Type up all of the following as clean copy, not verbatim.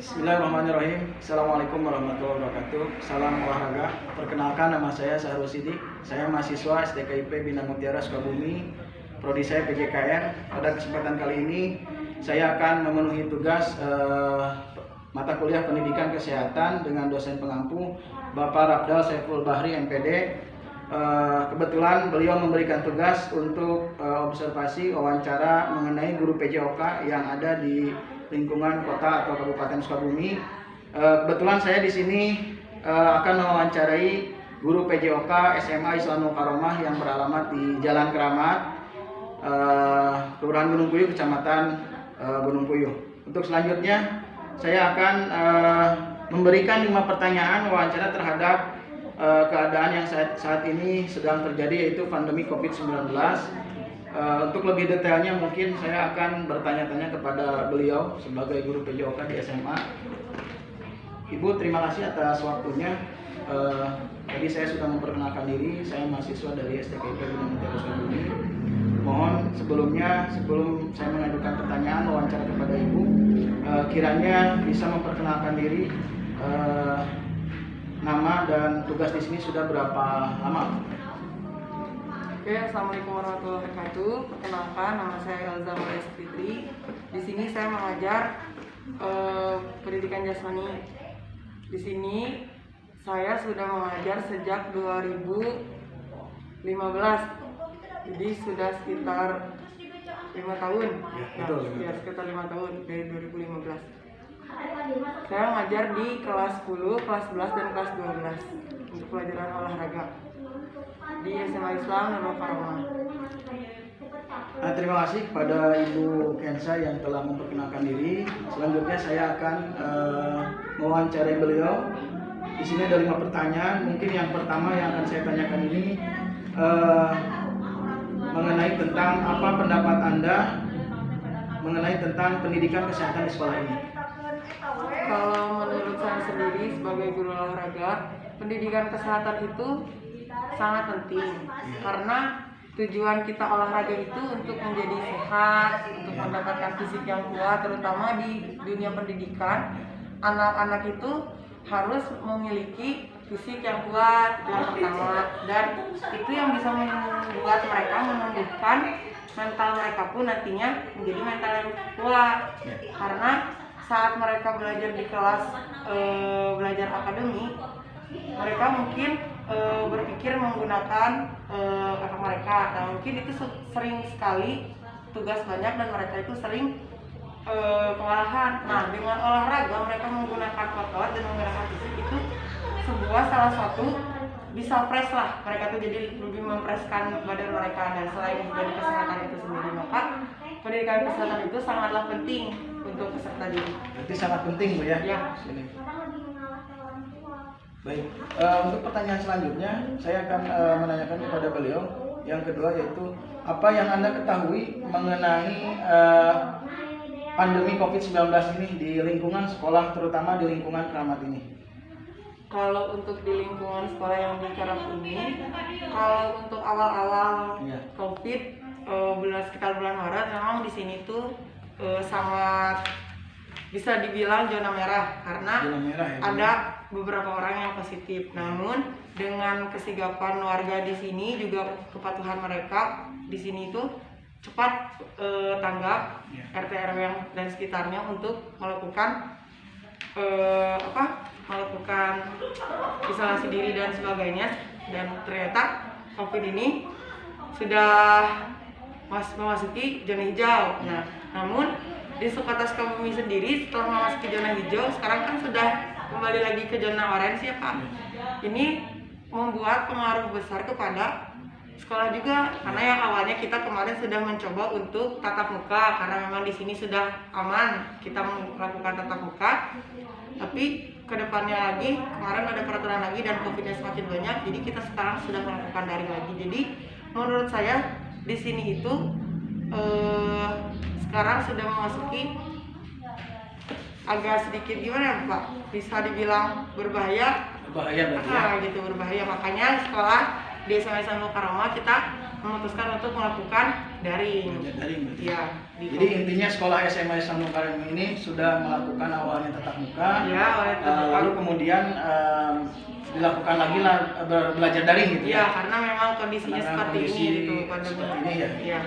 Bismillahirrahmanirrahim. Assalamualaikum warahmatullahi wabarakatuh. Salam olahraga. Perkenalkan, nama saya Sahrul Sidik. Saya mahasiswa STKIP Bina Mutiara Sukabumi. Prodi saya PJKN. Pada kesempatan kali ini saya akan memenuhi tugas mata kuliah Pendidikan Kesehatan dengan dosen pengampu Bapak Rabdal Saiful Bahri MPD. Kebetulan beliau memberikan tugas untuk observasi wawancara mengenai guru PJOK yang ada di lingkungan kota atau Kabupaten Sukabumi. Kebetulan saya di sini akan mewawancarai guru PJOK SMA Islamul Karomah yang beralamat di Jalan Keramat, Kelurahan Gunung Puyuh, Kecamatan Gunung Puyuh. Untuk selanjutnya saya akan memberikan 5 pertanyaan wawancara terhadap keadaan yang saat ini sedang terjadi, yaitu pandemi COVID-19. Untuk lebih detailnya mungkin saya akan bertanya-tanya kepada beliau sebagai guru PJOK di SMA. Ibu, terima kasih atas waktunya. Tadi saya sudah memperkenalkan diri, saya mahasiswa dari STKIP Bina Mutiara Sukabumi. Mohon sebelum saya mengajukan pertanyaan wawancara kepada Ibu, kiranya bisa memperkenalkan diri, nama dan tugas di sini sudah berapa lama? Oke, assalamualaikum warahmatullahi wabarakatuh. Perkenalkan, nama saya Elza Maria Fitri. Di sini saya mengajar pendidikan jasmani. Di sini saya sudah mengajar sejak 2015. Jadi sudah sekitar 5 tahun. Ya, sekitar 5 tahun dari 2015. Saya mengajar di kelas 10, kelas 11, dan kelas 12 untuk pelajaran olahraga di SMA Islam Nurul Karomah. Terima kasih kepada Ibu Kensa yang telah memperkenalkan diri. Selanjutnya saya akan mewawancarai beliau. Di sini ada 5 pertanyaan. Mungkin yang pertama yang akan saya tanyakan ini mengenai tentang apa pendapat Anda mengenai tentang pendidikan kesehatan di sekolah ini. Kalau menurut saya sendiri sebagai guru olahraga, pendidikan kesehatan itu sangat penting karena tujuan kita olahraga itu untuk menjadi sehat, untuk mendapatkan fisik yang kuat, terutama di dunia pendidikan. Anak-anak itu harus memiliki fisik yang kuat yang pertama, dan itu yang bisa membuat mereka menumbuhkan mental mereka pun nantinya menjadi mental yang kuat. Karena saat mereka belajar di kelas belajar akademik, mereka mungkin berpikir menggunakan otak mereka. Nah, mungkin itu sering sekali tugas banyak dan mereka itu sering kewalahan. Nah, dengan olahraga mereka menggunakan otot dan menggunakan fisik, itu sebuah salah satu bisa fresh lah. Mereka tuh jadi lebih mempreskan badan mereka. Dan selain dari kesehatan itu sendiri, maka pendidikan kesehatan itu sangatlah penting untuk peserta didik. Berarti sangat penting, Bu, ya? Ya. Sini. Baik, untuk pertanyaan selanjutnya saya akan menanyakan kepada beliau. Yang kedua yaitu apa yang Anda ketahui mengenai pandemi COVID-19 ini di lingkungan sekolah, terutama di lingkungan Keramat ini. Kalau untuk di lingkungan sekolah yang di Keramat ini, kalau untuk awal-awal COVID, sekitar bulan Maret, memang di sini tuh sangat bisa dibilang zona merah karena ada beberapa orang yang positif. Namun dengan kesigapan warga di sini, juga kepatuhan mereka di sini itu cepat tanggap RT RW dan sekitarnya untuk melakukan melakukan isolasi diri dan sebagainya. Dan ternyata COVID ini sudah memasuki zona hijau. Nah, namun di Kota Sukabumi sendiri setelah memasuki zona hijau, sekarang kan sudah kembali lagi ke zona orange ya, Pak. Ini membuat pengaruh besar kepada sekolah juga, karena yang awalnya kita kemarin sudah mencoba untuk tatap muka karena memang di sini sudah aman kita melakukan tatap muka. Tapi kedepannya lagi, kemarin ada peraturan lagi dan COVID-nya semakin banyak, jadi kita sekarang sudah melakukan daring lagi. Jadi menurut saya di sini itu sekarang sudah memasuki agak sedikit gimana Pak, bisa dibilang berbahaya Berarti ya? Gitu, berbahaya. Makanya sekolah di SMA Islamul Karomah kita memutuskan untuk melakukan daring. Belajar daring berarti. Iya. Jadi intinya sekolah SMA Islam Karim ini sudah melakukan awalnya tatap muka, Ya, oleh tatap muka. lalu kemudian dilakukan lagi lah belajar daring gitu Iya, ya. karena memang kondisinya Karena seperti kondisi ini gitu pandemi. seperti ini ya. Iya.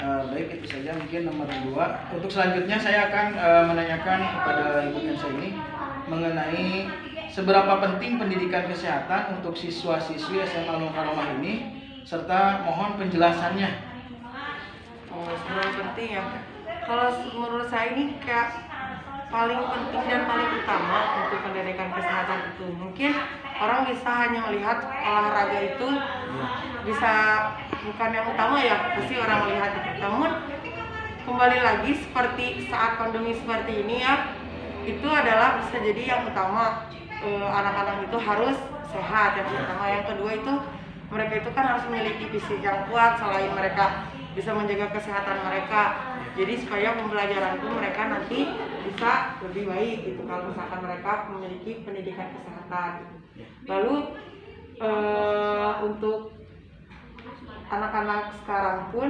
Baik, itu saja mungkin nomor 2. Untuk selanjutnya saya akan menanyakan kepada Ibu Kensa ini mengenai seberapa penting pendidikan kesehatan untuk siswa-siswi SMA Al Mukarramah ini, serta mohon penjelasannya. Oh, sebenarnya penting ya. Kalau menurut saya ini kayak paling penting dan paling utama untuk pendidikan kesehatan itu. Mungkin orang bisa hanya melihat olahraga itu bisa bukan yang utama ya, pasti orang melihat itu. Namun kembali lagi seperti saat pandemi seperti ini ya, itu adalah bisa jadi yang utama. Anak-anak itu harus sehat yang pertama. Yang kedua itu mereka itu kan harus memiliki fisik yang kuat, selain mereka bisa menjaga kesehatan mereka. Jadi supaya pembelajaran itu mereka nanti bisa lebih baik gitu kalau misalkan mereka memiliki pendidikan kesehatan. Lalu untuk anak-anak sekarang pun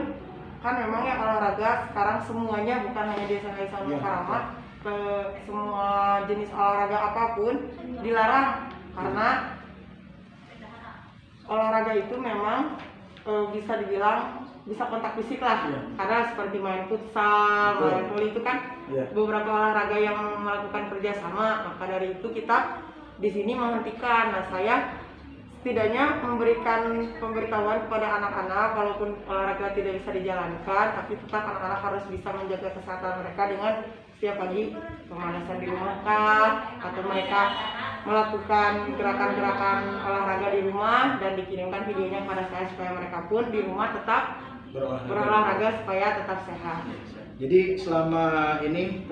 kan memang ya olahraga sekarang semuanya bukan hanya di SMA Islam Mukarramah, semua jenis olahraga apapun dilarang karena olahraga itu memang bisa dibilang bisa kontak fisik lah, karena seperti main futsal, main voli itu kan beberapa olahraga yang melakukan kerjasama. Maka dari itu kita di sini menghentikan. Nah, saya setidaknya memberikan pemberitahuan kepada anak-anak, walaupun olahraga tidak bisa dijalankan, tapi tetap anak-anak harus bisa menjaga kesehatan mereka dengan setiap pagi pemanasan di rumah kah, atau mereka melakukan gerakan-gerakan olahraga di rumah dan dikirimkan videonya kepada saya supaya mereka pun di rumah tetap berolahraga supaya tetap sehat. Jadi selama ini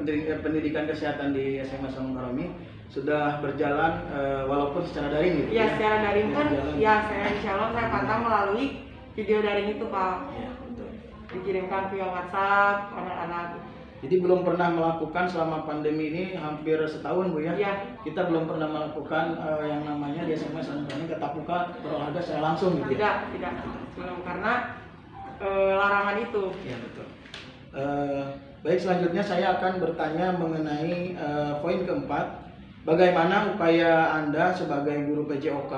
pendidikan kesehatan di SMA Islam Mukarramah sudah berjalan walaupun secara daring gitu. Ya, secara daring pun ya saya insya Allah saya pantau melalui video daring itu Pak. Ya, betul. Dikirimkan via WhatsApp anak-anak. Jadi belum pernah melakukan selama pandemi ini hampir setahun Bu ya. Iya. Kita belum pernah melakukan yang namanya di SMA Islam Mukarramah tatap muka berolahraga secara langsung gitu ya. Tidak belum karena larangan itu. Ya, betul. Baik, selanjutnya saya akan bertanya mengenai poin keempat. Bagaimana upaya Anda sebagai guru PJOK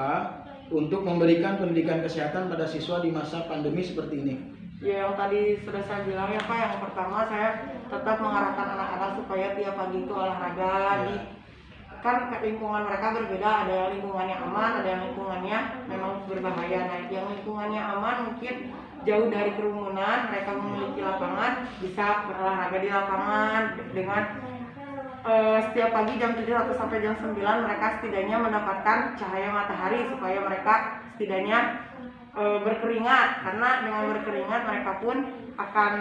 untuk memberikan pendidikan kesehatan pada siswa di masa pandemi seperti ini? Ya, yang tadi sudah saya bilang ya Pak, yang pertama saya tetap mengarahkan anak-anak supaya tiap pagi itu olahraga. Kan lingkungan mereka berbeda, ada yang lingkungannya aman, ada yang lingkungannya memang berbahaya. Nah, yang lingkungannya aman mungkin jauh dari kerumunan, mereka memiliki lapangan, bisa berolahraga di lapangan dengan setiap pagi jam 7 atau sampai jam 9 mereka setidaknya mendapatkan cahaya matahari supaya mereka setidaknya berkeringat, karena dengan berkeringat mereka pun akan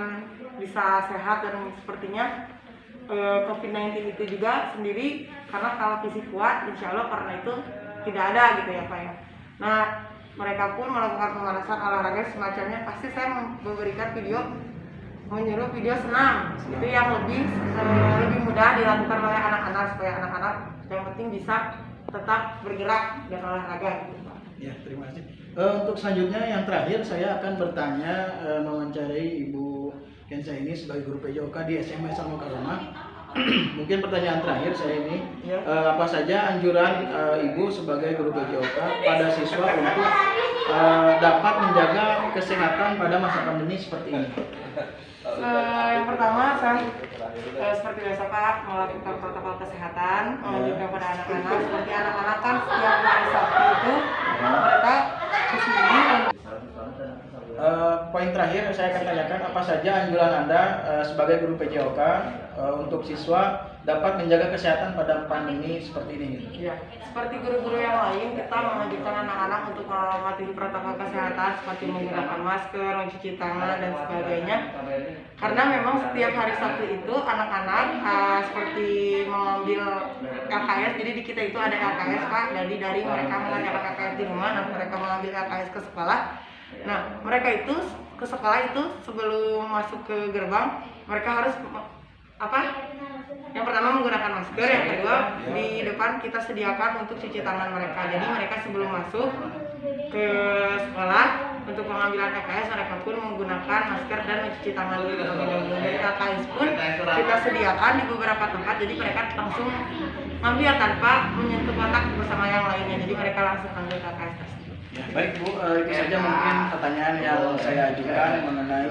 bisa sehat. Dan sepertinya COVID-19 itu juga sendiri, karena kalau fisik kuat insya Allah karena itu tidak ada gitu ya Pak ya. Nah, mereka pun melakukan pemanasan olahraga semacamnya. Pasti saya memberikan menyuruh video senam itu yang lebih mudah dilakukan oleh anak-anak, supaya anak-anak yang penting bisa tetap bergerak dan olahraga gitu Pak. Ya, terima kasih. Untuk selanjutnya yang terakhir saya akan bertanya mewawancarai Ibu Kensa ini sebagai guru PJOK di SMA Islam Mukarramah. Mungkin pertanyaan terakhir saya ini, apa saja anjuran Ibu sebagai guru PJOK pada siswa untuk dapat menjaga kesehatan pada masa pandemi seperti ini? Yang pertama saya seperti biasa Pak melakukan protokol kesehatan, menunjukkan pada anak-anak. Seperti anak-anak kan setiap hari Sabtu itu mereka kesini. Poin terakhir saya akan tanyakan, apa saja anjuran Anda sebagai guru PJOK untuk siswa dapat menjaga kesehatan pada pandemi seperti ini? Ya, seperti guru-guru yang lain, kita mengajarkan anak-anak untuk mematuhi protokol kesehatan seperti menggunakan masker, mencuci tangan dan sebagainya. Karena memang setiap hari Sabtu itu anak-anak seperti mengambil LKS. Jadi di kita itu ada LKS Pak. Jadi dari mereka mengerjakan LKS di rumah, dan mereka mengambil LKS ke sekolah. Nah, mereka itu ke sekolah itu sebelum masuk ke gerbang mereka harus yang pertama menggunakan masker, yang kedua di depan kita sediakan untuk cuci tangan mereka. Jadi mereka sebelum masuk ke sekolah untuk pengambilan EKS mereka pun menggunakan masker dan mencuci tangan dulu terlebih dahulu. Dari LKS pun kita sediakan di beberapa tempat, jadi mereka langsung ngambil tanpa menyentuh kontak bersama yang lainnya, jadi mereka langsung ambil LKS tersebut. Ya, baik Bu, itu saja mungkin pertanyaan yang saya ajukan mengenai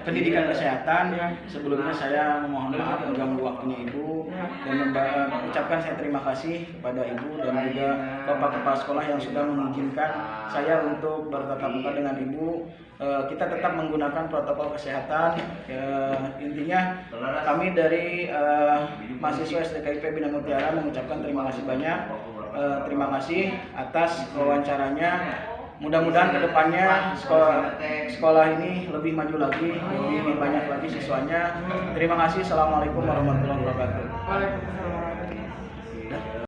pendidikan kesehatan. Sebelumnya saya memohon maaf mengganggu waktunya Ibu dan mengucapkan saya terima kasih kepada Ibu dan juga Bapak Kepala Sekolah yang sudah mengizinkan saya untuk bertatap muka dengan Ibu. Kita tetap menggunakan protokol kesehatan. Intinya kami dari mahasiswa STKIP Bina Mutiara mengucapkan terima kasih banyak. Terima kasih atas wawancaranya. Mudah-mudahan kedepannya sekolah ini lebih maju lagi, lebih banyak lagi siswanya. Terima kasih. Assalamualaikum warahmatullahi wabarakatuh. Waalaikumsalam.